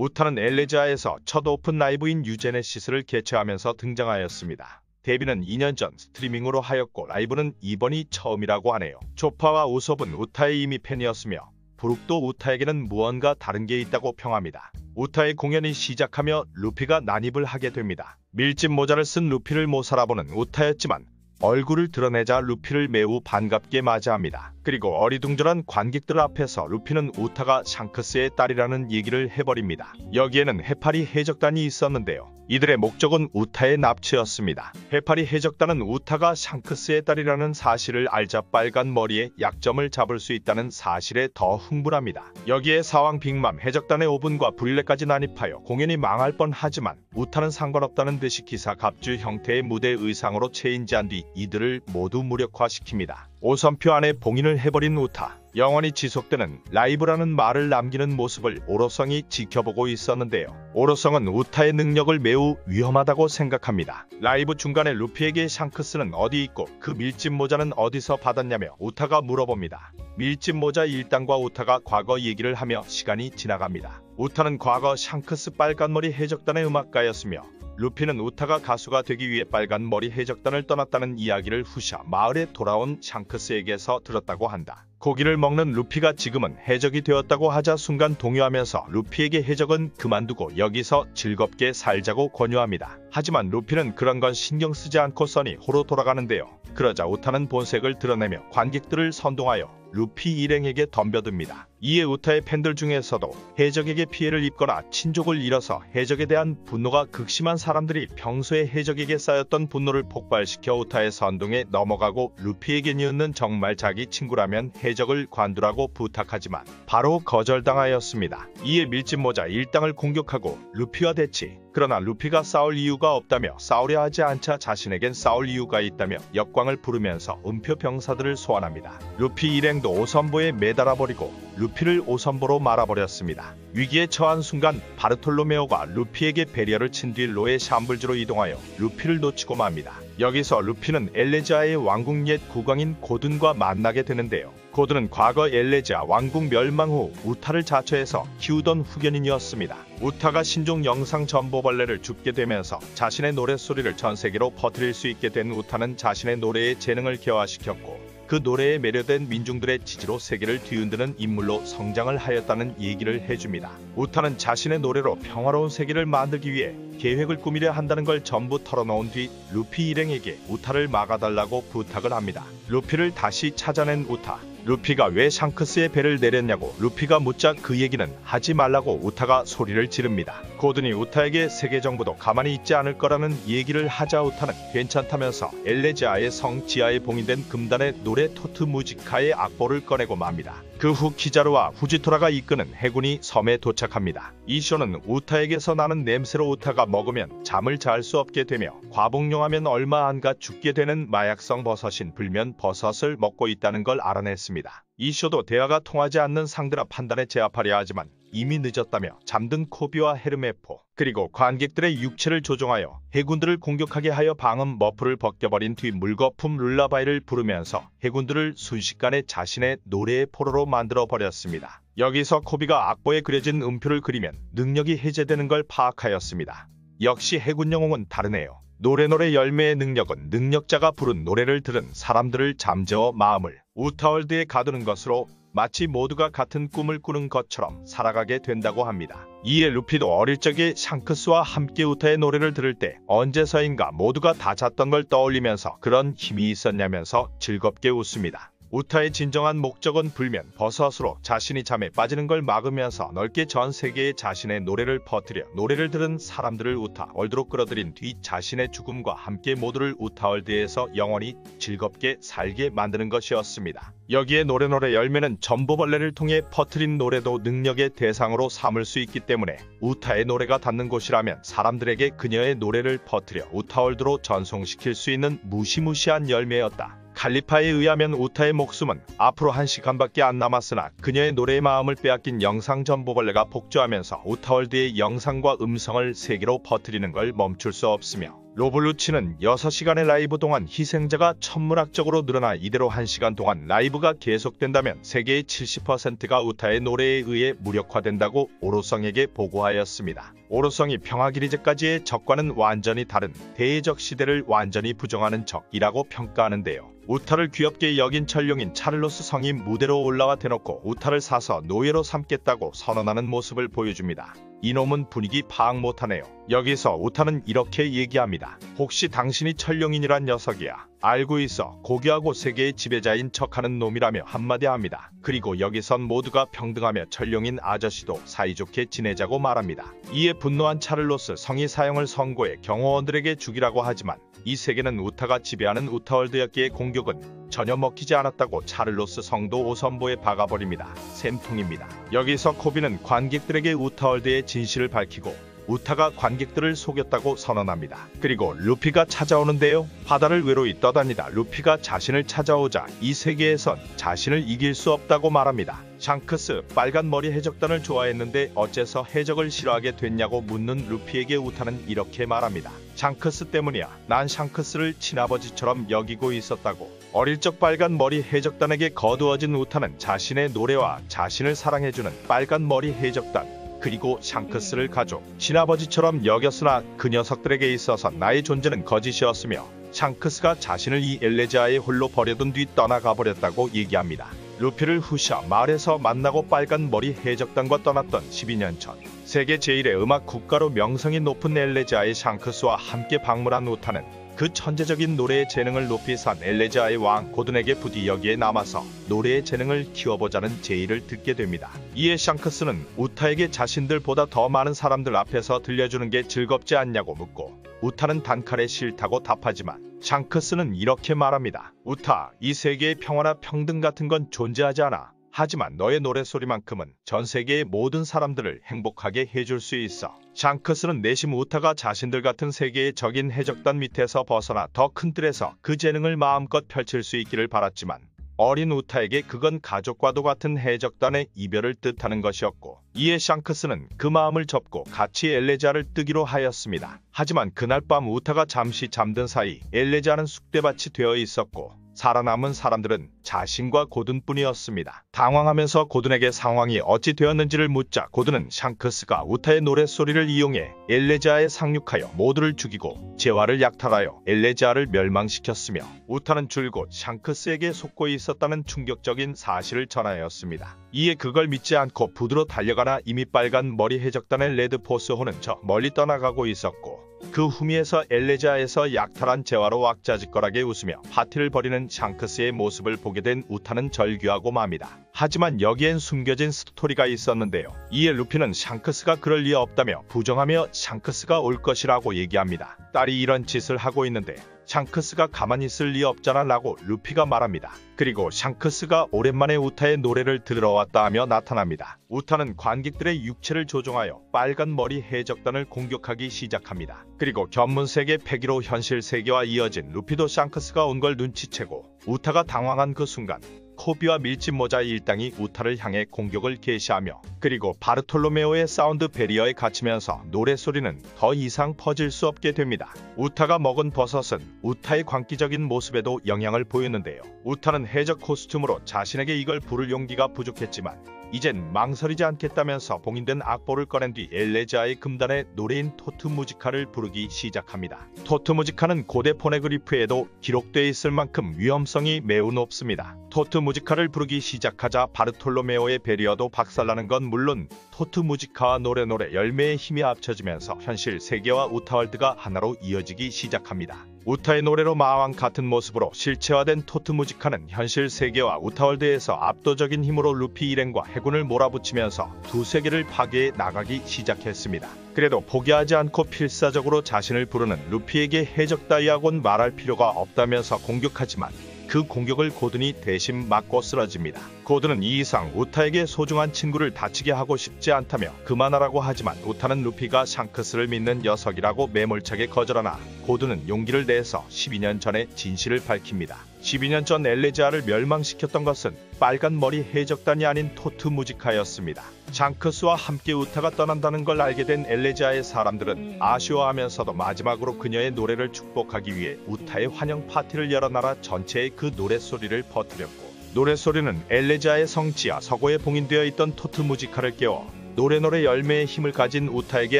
우타는 엘레지아에서 첫 오픈 라이브인 유제네시스를 개최하면서 등장하였습니다. 데뷔는 2년 전 스트리밍으로 하였고 라이브는 이번이 처음이라고 하네요. 조파와 우섭은 우타의 이미 팬이었으며 브룩도 우타에게는 무언가 다른 게 있다고 평합니다. 우타의 공연이 시작하며 루피가 난입을 하게 됩니다. 밀짚 모자를 쓴 루피를 못 알아보는 우타였지만 얼굴을 드러내자 루피를 매우 반갑게 맞이합니다. 그리고 어리둥절한 관객들 앞에서 루피는 우타가 샹크스의 딸이라는 얘기를 해버립니다. 여기에는 해파리 해적단이 있었는데요. 이들의 목적은 우타의 납치였습니다. 해파리 해적단은 우타가 샹크스의 딸이라는 사실을 알자 빨간 머리에 약점을 잡을 수 있다는 사실에 더 흥분합니다. 여기에 사왕 빅맘 해적단의 오븐과 브릴레까지 난입하여 공연이 망할 뻔하지만 우타는 상관없다는 듯이 기사 갑주 형태의 무대 의상으로 체인지한 뒤 이들을 모두 무력화시킵니다. 오선표 안에 봉인을 해버린 우타. 영원히 지속되는 라이브라는 말을 남기는 모습을 오로성이 지켜보고 있었는데요. 오로성은 우타의 능력을 매우 위험하다고 생각합니다. 라이브 중간에 루피에게 샹크스는 어디 있고 그 밀짚 모자는 어디서 받았냐며 우타가 물어봅니다. 밀짚 모자 일당과 우타가 과거 얘기를 하며 시간이 지나갑니다. 우타는 과거 샹크스 빨간머리 해적단의 음악가였으며 루피는 우타가 가수가 되기 위해 빨간머리 해적단을 떠났다는 이야기를 후샤 마을에 돌아온 샹크스에게서 들었다고 한다. 고기를 먹는 루피가 지금은 해적이 되었다고 하자 순간 동요하면서 루피에게 해적은 그만두고 여기서 즐겁게 살자고 권유합니다. 하지만 루피는 그런 건 신경 쓰지 않고 써니 호로 돌아가는데요. 그러자 우타는 본색을 드러내며 관객들을 선동하여 루피 일행에게 덤벼듭니다. 이에 우타의 팬들 중에서도 해적에게 피해를 입거나 친족을 잃어서 해적에 대한 분노가 극심한 사람들이 평소에 해적에게 쌓였던 분노를 폭발시켜 우타의 선동에 넘어가고 루피에게 뉘우는 정말 자기 친구라면 해적을 관두라고 부탁하지만 바로 거절당하였습니다. 이에 밀짚 모자 일당을 공격하고 루피와 대치. 그러나 루피가 싸울 이유가 없다며 싸우려 하지 않자 자신에겐 싸울 이유가 있다며 역광을 부르면서 음표 병사들을 소환합니다. 루피 일행도 오선보에 매달아버리고 루피를 오선보로 말아버렸습니다. 위기에 처한 순간 바르톨로메오가 루피에게 배리어를 친 뒤 로의 샴블즈로 이동하여 루피를 놓치고 맙니다. 여기서 루피는 엘레지아의 왕국 옛 국왕인 고든과 만나게 되는데요. 고든은 과거 엘레지아 왕국 멸망 후 우타를 자처해서 키우던 후견인이었습니다. 우타가 신종 영상 전보벌레를 줍게 되면서 자신의 노랫소리를 전세계로 퍼뜨릴 수 있게 된 우타는 자신의 노래에 재능을 개화시켰고 그 노래에 매료된 민중들의 지지로 세계를 뒤흔드는 인물로 성장을 하였다는 얘기를 해줍니다. 우타는 자신의 노래로 평화로운 세계를 만들기 위해 계획을 꾸미려 한다는 걸 전부 털어놓은 뒤 루피 일행에게 우타를 막아달라고 부탁을 합니다. 루피를 다시 찾아낸 우타. 루피가 왜 샹크스의 배를 내렸냐고 루피가 묻자 그 얘기는 하지 말라고 우타가 소리를 지릅니다. 고든이 우타에게 세계 정부도 가만히 있지 않을 거라는 얘기를 하자 우타는 괜찮다면서 엘레지아의 성 지하에 봉인된 금단의 노래 토트 무지카의 악보를 꺼내고 맙니다. 그 후 키자루와 후지토라가 이끄는 해군이 섬에 도착합니다. 이 쇼는 우타에게서 나는 냄새로 우타가 먹으면 잠을 잘 수 없게 되며 과복용하면 얼마 안 가 죽게 되는 마약성 버섯인 불면 버섯을 먹고 있다는 걸 알아냈습니다. 이 쇼도 대화가 통하지 않는 상대라 판단에 제압하려 하지만 이미 늦었다며 잠든 코비와 헤르메포 그리고 관객들의 육체를 조종하여 해군들을 공격하게 하여 방음 머프를 벗겨버린 뒤 물거품 룰라바이를 부르면서 해군들을 순식간에 자신의 노래의 포로로 만들어버렸습니다. 여기서 코비가 악보에 그려진 음표를 그리면 능력이 해제되는 걸 파악하였습니다. 역시 해군 영웅은 다르네요. 노래 열매의 능력은 능력자가 부른 노래를 들은 사람들을 잠재워 마음을 우타월드에 가두는 것으로 마치 모두가 같은 꿈을 꾸는 것처럼 살아가게 된다고 합니다. 이에 루피도 어릴 적에 샹크스와 함께 우타의 노래를 들을 때 언제서인가 모두가 다 잤던 걸 떠올리면서 그런 힘이 있었냐면서 즐겁게 웃습니다. 우타의 진정한 목적은 불면 버섯으로 자신이 잠에 빠지는 걸 막으면서 넓게 전 세계에 자신의 노래를 퍼뜨려 노래를 들은 사람들을 우타월드로 끌어들인 뒤 자신의 죽음과 함께 모두를 우타월드에서 영원히 즐겁게 살게 만드는 것이었습니다. 여기에 노래 열매는 전보벌레를 통해 퍼뜨린 노래도 능력의 대상으로 삼을 수 있기 때문에 우타의 노래가 닿는 곳이라면 사람들에게 그녀의 노래를 퍼뜨려 우타월드로 전송시킬 수 있는 무시무시한 열매였다. 칼리파에 의하면 우타의 목숨은 앞으로 1시간밖에 안 남았으나 그녀의 노래의 마음을 빼앗긴 영상 전보벌레가 폭주하면서 우타월드의 영상과 음성을 세계로 퍼뜨리는 걸 멈출 수 없으며 로블루치는 6시간의 라이브 동안 희생자가 천문학적으로 늘어나 이대로 1시간 동안 라이브가 계속된다면 세계의 70%가 우타의 노래에 의해 무력화된다고 오로성에게 보고하였습니다. 오로성이 평화기리제까지의 적과는 완전히 다른 대의적 시대를 완전히 부정하는 적이라고 평가하는데요. 우타를 귀엽게 여긴 천룡인 차를로스 성이 무대로 올라와 대놓고 우타를 사서 노예로 삼겠다고 선언하는 모습을 보여줍니다. 이놈은 분위기 파악 못하네요. 여기서 우타는 이렇게 얘기합니다. 혹시 당신이 천룡인이란 녀석이야. 알고 있어. 고귀하고 세계의 지배자인 척하는 놈이라며 한마디 합니다. 그리고 여기선 모두가 평등하며 천룡인 아저씨도 사이좋게 지내자고 말합니다. 이에 분노한 차를로스 성이 사형을 선고해 경호원들에게 죽이라고 하지만 이 세계는 우타가 지배하는 우타월드였기에 공격은 전혀 먹히지 않았다고 차를로스 성도 오선보에 박아버립니다. 샘통입니다. 여기서 코비는 관객들에게 우타월드의 진실을 밝히고 우타가 관객들을 속였다고 선언합니다. 그리고 루피가 찾아오는데요. 바다를 외로이 떠다니다 루피가 자신을 찾아오자 이 세계에선 자신을 이길 수 없다고 말합니다. 샹크스, 빨간 머리 해적단을 좋아했는데 어째서 해적을 싫어하게 됐냐고 묻는 루피에게 우타는 이렇게 말합니다. 샹크스 때문이야. 난 샹크스를 친아버지처럼 여기고 있었다고. 어릴 적 빨간 머리 해적단에게 거두어진 우타는 자신의 노래와 자신을 사랑해주는 빨간 머리 해적단 그리고 샹크스를 가족, 친아버지처럼 여겼으나 그 녀석들에게 있어서 나의 존재는 거짓이었으며 샹크스가 자신을 이 엘레지아에 홀로 버려둔 뒤 떠나가 버렸다고 얘기합니다. 루피를 후샤 마을에서 만나고 빨간 머리 해적단과 떠났던 12년 전 세계 제1의 음악 국가로 명성이 높은 엘레지아의 샹크스와 함께 방문한 우타는 그 천재적인 노래의 재능을 높이 산 엘레지아의 왕 고든에게 부디 여기에 남아서 노래의 재능을 키워보자는 제의를 듣게 됩니다. 이에 샹크스는 우타에게 자신들보다 더 많은 사람들 앞에서 들려주는 게 즐겁지 않냐고 묻고 우타는 단칼에 싫다고 답하지만 샹크스는 이렇게 말합니다. 우타, 이 세계의 평화나 평등 같은 건 존재하지 않아. 하지만 너의 노랫소리만큼은 전 세계의 모든 사람들을 행복하게 해줄 수 있어. 샹크스는 내심 우타가 자신들 같은 세계의 적인 해적단 밑에서 벗어나 더 큰 뜰에서 그 재능을 마음껏 펼칠 수 있기를 바랐지만 어린 우타에게 그건 가족과도 같은 해적단의 이별을 뜻하는 것이었고 이에 샹크스는 그 마음을 접고 같이 엘레지아를 뜨기로 하였습니다. 하지만 그날 밤 우타가 잠시 잠든 사이 엘레지아는 쑥대밭이 되어 있었고 살아남은 사람들은 자신과 고든뿐이었습니다. 당황하면서 고든에게 상황이 어찌 되었는지를 묻자 고든은 샹크스가 우타의 노랫소리를 이용해 엘레지아에 상륙하여 모두를 죽이고 재화를 약탈하여 엘레지아를 멸망시켰으며 우타는 줄곧 샹크스에게 속고 있었다는 충격적인 사실을 전하였습니다. 이에 그걸 믿지 않고 부두로 달려가나 이미 빨간 머리 해적단의 레드포스호는 저 멀리 떠나가고 있었고 그 후미에서 엘레지아에서 약탈한 재화로 왁자지껄하게 웃으며 파티를 벌이는 샹크스의 모습을 보게 된 우타는 절규하고 맙니다. 하지만 여기엔 숨겨진 스토리가 있었는데요. 이에 루피는 샹크스가 그럴 리 없다며 부정하며 샹크스가 올 것이라고 얘기합니다. 딸이 이런 짓을 하고 있는데 샹크스가 가만히 있을 리 없잖아 라고 루피가 말합니다. 그리고 샹크스가 오랜만에 우타의 노래를 들으러 왔다 하며 나타납니다. 우타는 관객들의 육체를 조종하여 빨간 머리 해적단을 공격하기 시작합니다. 그리고 견문세계 폐기로 현실 세계와 이어진 루피도 샹크스가 온 걸 눈치채고 우타가 당황한 그 순간 코비와 밀짚모자 일당이 우타를 향해 공격을 개시하며 그리고 바르톨로메오의 사운드 베리어에 갇히면서 노랫소리는 더 이상 퍼질 수 없게 됩니다. 우타가 먹은 버섯은 우타의 광기적인 모습에도 영향을 보였는데요. 우타는 해적 코스튬으로 자신에게 이걸 부를 용기가 부족했지만 이젠 망설이지 않겠다면서 봉인된 악보를 꺼낸 뒤 엘레지아의 금단의 노래인 토트무지카를 부르기 시작합니다. 토트무지카는 고대 포네그리프에도 기록되어 있을 만큼 위험성이 매우 높습니다. 토트무지카를 부르기 시작하자 바르톨로메오의 베리어도 박살나는 건 물론 토트무지카와 노래 열매의 힘이 합쳐지면서 현실 세계와 우타월드가 하나로 이어지기 시작합니다. 우타의 노래로 마왕 같은 모습으로 실체화된 토트무지카는 현실 세계와 우타월드에서 압도적인 힘으로 루피 일행과 해군을 몰아붙이면서 두 세계를 파괴해 나가기 시작했습니다. 그래도 포기하지 않고 필사적으로 자신을 부르는 루피에게 해적 따위하곤 말할 필요가 없다면서 공격하지만 그 공격을 고든이 대신 맞고 쓰러집니다. 고든은 이 이상 우타에게 소중한 친구를 다치게 하고 싶지 않다며 그만하라고 하지만 우타는 루피가 샹크스를 믿는 녀석이라고 매몰차게 거절하나 고든은 용기를 내서 12년 전의 진실을 밝힙니다. 12년 전 엘레지아를 멸망시켰던 것은 빨간 머리 해적단이 아닌 토트 무지카였습니다. 샹크스와 함께 우타가 떠난다는 걸 알게 된 엘레지아의 사람들은 아쉬워하면서도 마지막으로 그녀의 노래를 축복하기 위해 우타의 환영 파티를 열어 나라 전체에 그 노랫소리를 퍼뜨렸고, 노랫소리는 엘레지아의 성지야 서고에 봉인되어 있던 토트 무지카를 깨워 노래 열매의 힘을 가진 우타에게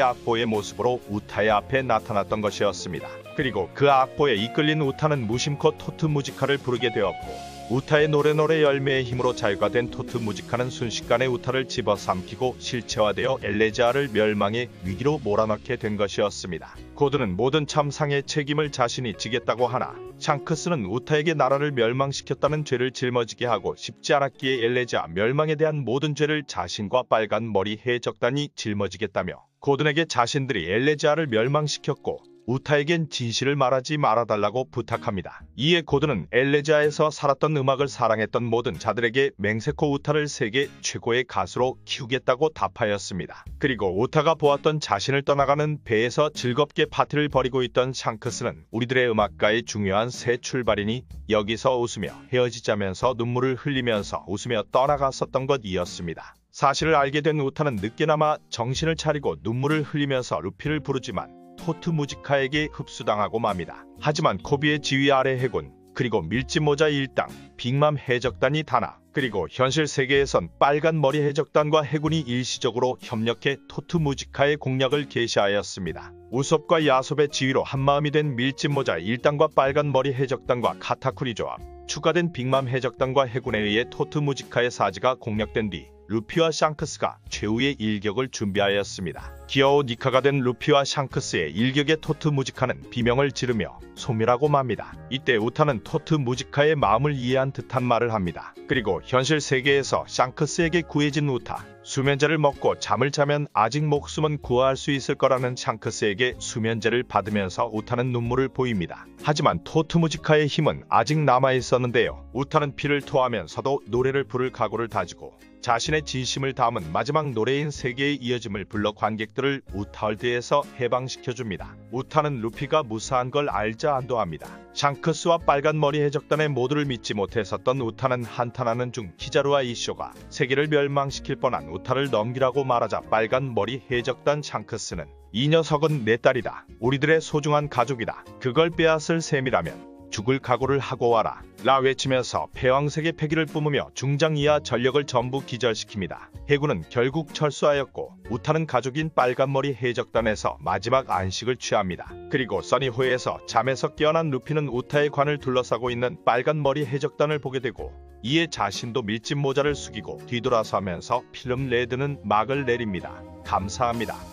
악보의 모습으로 우타의 앞에 나타났던 것이었습니다. 그리고 그 악보에 이끌린 우타는 무심코 토트 무지카를 부르게 되었고, 우타의 노래 열매의 힘으로 자유화된 토트 무지카는 순식간에 우타를 집어삼키고 실체화되어 엘레지아를 멸망의 위기로 몰아넣게 된 것이었습니다. 고드는 모든 참상의 책임을 자신이 지겠다고 하나, 샹크스는 우타에게 나라를 멸망시켰다는 죄를 짊어지게 하고 싶지 않았기에 엘레지아 멸망에 대한 모든 죄를 자신과 빨간 머리 해적단이 짊어지겠다며 고든에게 자신들이 엘레지아를 멸망시켰고 우타에겐 진실을 말하지 말아달라고 부탁합니다. 이에 고든은 엘레지아에서 살았던 음악을 사랑했던 모든 자들에게 맹세코 우타를 세계 최고의 가수로 키우겠다고 답하였습니다. 그리고 우타가 보았던 자신을 떠나가는 배에서 즐겁게 파티를 벌이고 있던 샹크스는 우리들의 음악가의 중요한 새 출발이니 여기서 웃으며 헤어지자면서 눈물을 흘리면서 웃으며 떠나갔었던 것이었습니다. 사실을 알게 된 우타는 늦게나마 정신을 차리고 눈물을 흘리면서 루피를 부르지만 토트 무지카에게 흡수당하고 맙니다. 하지만 코비의 지휘 아래 해군, 그리고 밀짚모자 일당, 빅맘 해적단이 단합, 그리고 현실 세계에선 빨간 머리 해적단과 해군이 일시적으로 협력해 토트 무지카의 공략을 개시하였습니다. 우솝과 야솝의 지휘로 한마음이 된 밀짚모자 일당과 빨간 머리 해적단과 카타쿠리 조합, 추가된 빅맘 해적단과 해군에 의해 토트 무지카의 사지가 공략된 뒤 루피와 샹크스가 최후의 일격을 준비하였습니다. 귀여운 니카가 된 루피와 샹크스의 일격에 토트 무지카는 비명을 지르며 소멸하고 맙니다. 이때 우타는 토트 무지카의 마음을 이해한 듯한 말을 합니다. 그리고 현실 세계에서 샹크스에게 구해진 우타, 수면제를 먹고 잠을 자면 아직 목숨은 구할 수 있을 거라는 샹크스에게 수면제를 받으면서 우타는 눈물을 보입니다. 하지만 토트 무지카의 힘은 아직 남아있었는데요. 우타는 피를 토하면서도 노래를 부를 각오를 다지고 자신의 진심을 담은 마지막 노래인 세계의 이어짐을 불러 관객들을 우타월드에서 해방시켜줍니다. 우타는 루피가 무사한 걸 알자 안도합니다. 샹크스와 빨간 머리 해적단의 모두를 믿지 못했었던 우타는 한탄하는 중 히자루와 이쇼가 세계를 멸망시킬 뻔한 우타를 넘기라고 말하자 빨간 머리 해적단 샹크스는 이 녀석은 내 딸이다. 우리들의 소중한 가족이다. 그걸 빼앗을 셈이라면 죽을 각오를 하고 와라 라 외치면서 패왕색의 패기를 뿜으며 중장 이하 전력을 전부 기절시킵니다. 해군은 결국 철수하였고 우타는 가족인 빨간머리 해적단에서 마지막 안식을 취합니다. 그리고 써니호에서 잠에서 깨어난 루피는 우타의 관을 둘러싸고 있는 빨간머리 해적단을 보게 되고 이에 자신도 밀짚모자를 숙이고 뒤돌아서면서 필름 레드는 막을 내립니다. 감사합니다.